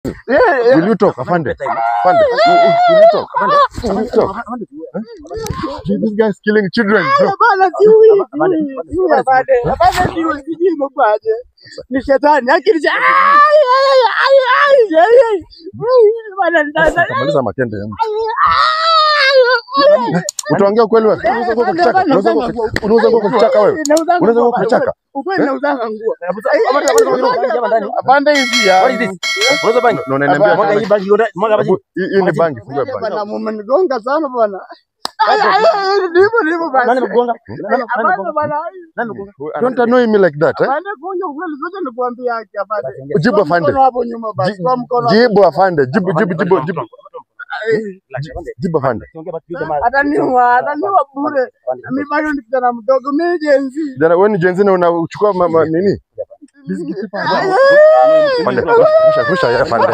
Will you talk, Afande? Afande, will you talk? Will you talk? This guy is killing children, bro. Ni shetani akirija. Kamaliza makende yangu. Utaongea kweli wewe? Unaweza kwa kichaka. Unaweza kwa kichaka wewe. Unaweza kwa kichaka. Ukweli nauzanga nguo. Afande hivi ya. What is this? Unaweza bangi? No, unaniambia Mwaga hii bangi, mwaga bangi. hii ni bangi, funga bangi. Bana mmenigonga sana bwana. Ndivyo bana. Nani mgonga? Don't annoy me like that, eh? Afande kuja ukweli zote nikuambia haki Afande. Jibu Afande. Hapo nyuma basi. Kwa mkono. Jibu Afande. Jibu. Jibu Afande. Ataniua bure. Mimi bado ni kijana mdogo, mimi jenzi. Jana wewe ni jenzi na unachukua nini? Afande, rusha ya Afande.